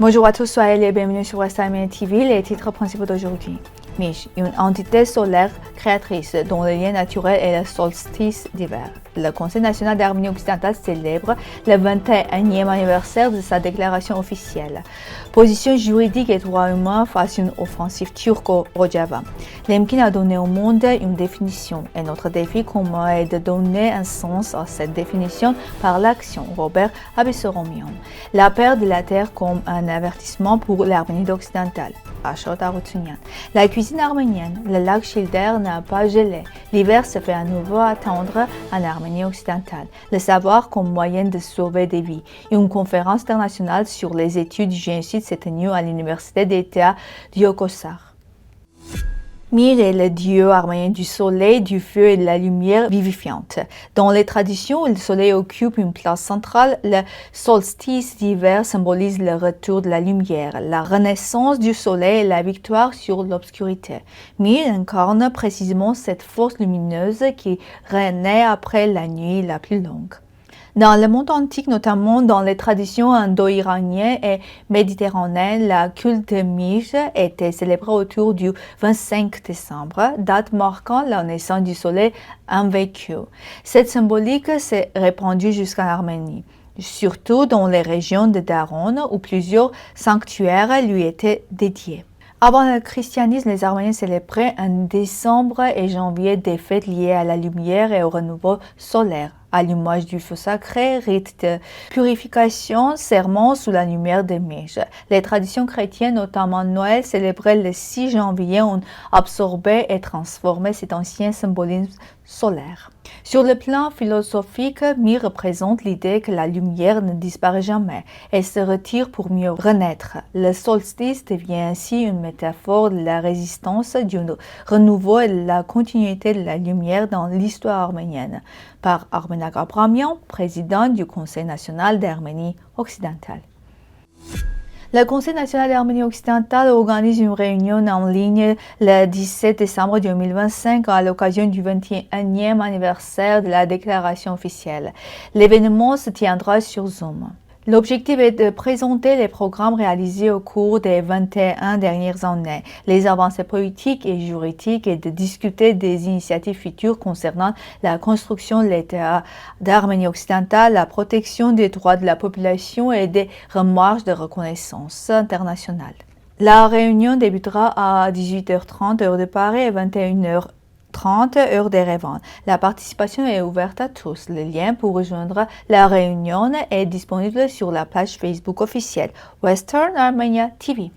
Bonjour à tous, soyez les bienvenus sur West Armenia TV, les titres principaux d'aujourd'hui. Mish, une entité solaire créatrice dont le lien naturel est le solstice d'hiver. Le Conseil national d'Arménie occidentale célèbre le 21e anniversaire de sa déclaration officielle. Position juridique et droits humains face à une offensive turque au Rojava. Lemkin a donné au monde une définition et notre défi commun est de donner un sens à cette définition par l'action. Robert Abissoromian. La perte de la terre comme un avertissement pour l'Arménie occidentale. Ashot Arutyunyan. La cuisine arménienne, le lac Schilder n'a pas gelé. L'hiver se fait à nouveau attendre en Arménie occidentale. Le savoir comme moyen de sauver des vies. Une conférence internationale sur les études du génocide s'est tenue à l'université d'État d'Yokosar. Mir est le dieu arménien du soleil, du feu et de la lumière vivifiante. Dans les traditions, le soleil occupe une place centrale. Le solstice d'hiver symbolise le retour de la lumière, la renaissance du soleil et la victoire sur l'obscurité. Mir incarne précisément cette force lumineuse qui renaît après la nuit la plus longue. Dans le monde antique, notamment dans les traditions indo-iraniennes et méditerranéennes, la culte de Mir était célébrée autour du 25 décembre, date marquant la naissance du soleil invaincu. Cette symbolique s'est répandue jusqu'en Arménie, surtout dans les régions de Daron où plusieurs sanctuaires lui étaient dédiés. Avant le christianisme, les Arméniens célébraient en décembre et janvier des fêtes liées à la lumière et au renouveau solaire. À l'image du feu sacré, rite de purification, serment sous la lumière de Mir. Les traditions chrétiennes, notamment Noël, célébrées le 6 janvier, ont absorbé et transformé cet ancien symbolisme solaire. Sur le plan philosophique, Mir représente l'idée que la lumière ne disparaît jamais et se retire pour mieux renaître. Le solstice devient ainsi une métaphore de la résistance, du renouveau et de la continuité de la lumière dans l'histoire arménienne. Par Armenak Abramian, président du Conseil national d'Arménie occidentale. Le Conseil national d'Arménie occidentale organise une réunion en ligne le 17 décembre 2025 à l'occasion du 21e anniversaire de la déclaration officielle. L'événement se tiendra sur Zoom. L'objectif est de présenter les programmes réalisés au cours des 21 dernières années, les avancées politiques et juridiques et de discuter des initiatives futures concernant la construction de l'État d'Arménie occidentale, la protection des droits de la population et des démarches de reconnaissance internationale. La réunion débutera à 18h30 heure de Paris et 21h30 heure d'Erevan. La participation est ouverte à tous. Le lien pour rejoindre la réunion est disponible sur la page Facebook officielle Western Armenia TV.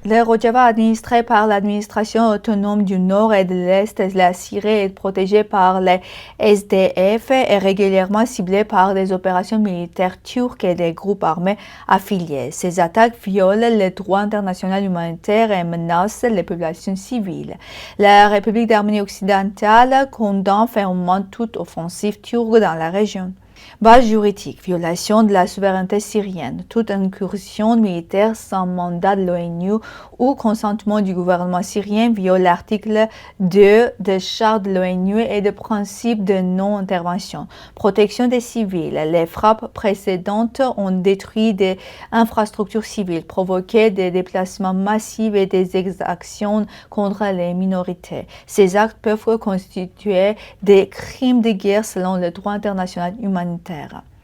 Le Rojava, administré par l'administration autonome du Nord et de l'Est de la Syrie et protégé par les SDF, est régulièrement ciblé par des opérations militaires turques et des groupes armés affiliés. Ces attaques violent le droit international humanitaire et menacent les populations civiles. La République d'Arménie occidentale condamne fermement toute offensive turque dans la région. Base juridique, violation de la souveraineté syrienne, toute incursion militaire sans mandat de l'ONU ou consentement du gouvernement syrien viole l'article 2 de Charte de l'ONU et le principe de non-intervention. Protection des civils. Les frappes précédentes ont détruit des infrastructures civiles, provoqué des déplacements massifs et des exactions contre les minorités. Ces actes peuvent constituer des crimes de guerre selon le droit international humanitaire.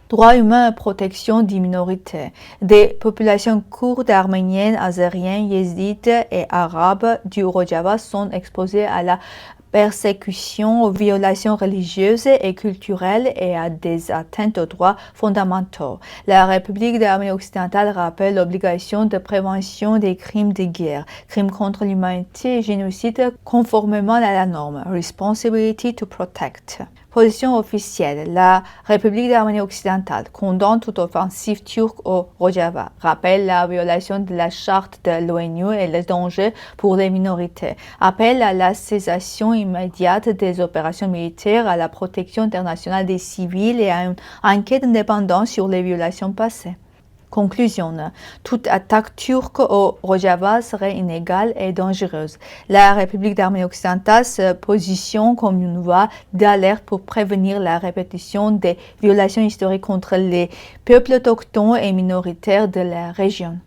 Droits humains et protection des minorités. Des populations kurdes, arméniennes, azériennes, yézides et arabes du Rojava sont exposées à la persécution, aux violations religieuses et culturelles et à des atteintes aux droits fondamentaux. La République d'Arménie occidentale rappelle l'obligation de prévention des crimes de guerre, crimes contre l'humanité et génocide conformément à la norme Responsibility to Protect. Position officielle. La République d'Arménie occidentale condamne toute offensive turque au Rojava, rappelle la violation de la charte de l'ONU et le danger pour les minorités, appelle à la cessation immédiate des opérations militaires, à la protection internationale des civils et à une enquête indépendante sur les violations passées. Conclusion. Toute attaque turque au Rojava serait inégale et dangereuse. La République d'Arménie occidentale se positionne comme une voie d'alerte pour prévenir la répétition des violations historiques contre les peuples autochtones et minoritaires de la région.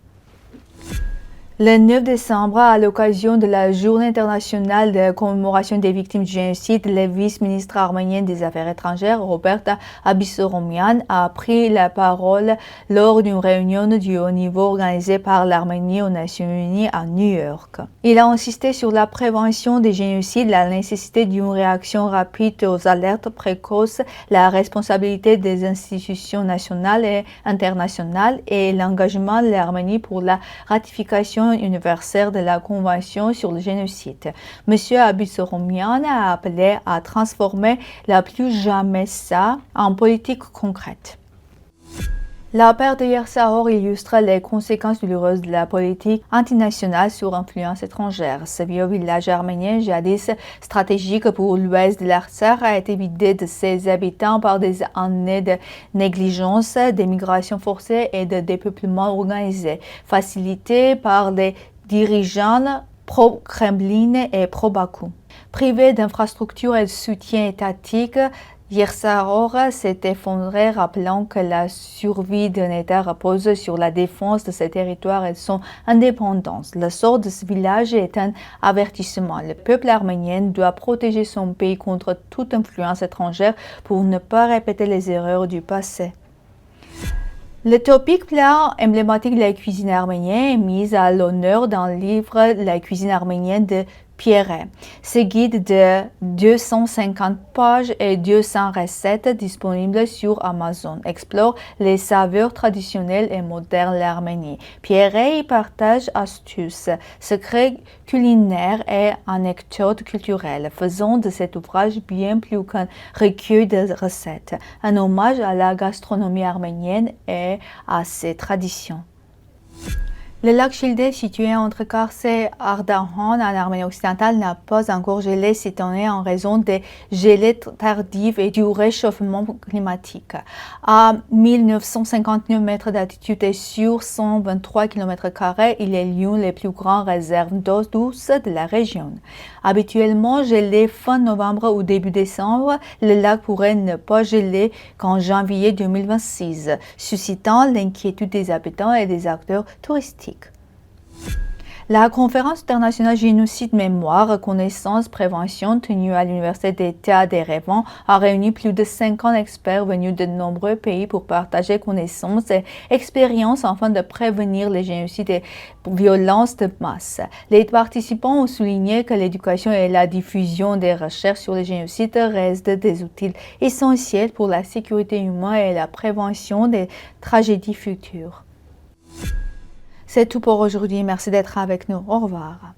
Le 9 décembre, à l'occasion de la Journée internationale de commémoration des victimes du génocide, le vice-ministre arménien des Affaires étrangères, Robert Abissoromian, a pris la parole lors d'une réunion du haut niveau organisée par l'Arménie aux Nations Unies à New York. Il a insisté sur la prévention des génocides, la nécessité d'une réaction rapide aux alertes précoces, la responsabilité des institutions nationales et internationales et l'engagement de l'Arménie pour la ratification universelle de la Convention sur le génocide. M. Abissoromian a appelé à transformer la plus jamais ça en politique concrète. La perte de Yersahor illustre les conséquences douloureuses de la politique antinationale sur influence étrangère. Ce vieux village arménien, jadis stratégique pour l'ouest de l'Artsakh, a été vidé de ses habitants par des années de négligence, d'émigration forcée et de dépeuplement organisé, facilité par des dirigeants pro-Kremlin et pro-Bakou. Privé d'infrastructures et de soutien étatique, Yersahor s'est effondré, rappelant que la survie d'un État repose sur la défense de ses territoires et de son indépendance. Le sort de ce village est un avertissement. Le peuple arménien doit protéger son pays contre toute influence étrangère pour ne pas répéter les erreurs du passé. Le topic plat emblématique de la cuisine arménienne est mis à l'honneur dans le livre La cuisine arménienne de Pierret. Ce guide de 250 pages et 200 recettes disponibles sur Amazon explore les saveurs traditionnelles et modernes de l'Arménie. Pierret y partage astuces, secrets culinaires et anecdotes culturelles, faisant de cet ouvrage bien plus qu'un recueil de recettes, un hommage à la gastronomie arménienne et à ses traditions. Le lac Childé, situé entre Kars et Ardahan en Arménie occidentale, n'a pas encore gelé cette année en raison des gelées tardives et du réchauffement climatique. À 1959 mètres d'altitude et sur 123 km², il est l'une des plus grandes réserves d'eau douce de la région. Habituellement gelé fin novembre ou début décembre, le lac pourrait ne pas geler qu'en janvier 2026, suscitant l'inquiétude des habitants et des acteurs touristiques. La conférence internationale Génocide, Mémoire, Reconnaissance, Prévention tenue à l'Université d'État d'Erevan a réuni plus de 50 experts venus de nombreux pays pour partager connaissances et expériences afin de prévenir les génocides et violences de masse. Les participants ont souligné que l'éducation et la diffusion des recherches sur les génocides restent des outils essentiels pour la sécurité humaine et la prévention des tragédies futures. C'est tout pour aujourd'hui. Merci d'être avec nous. Au revoir.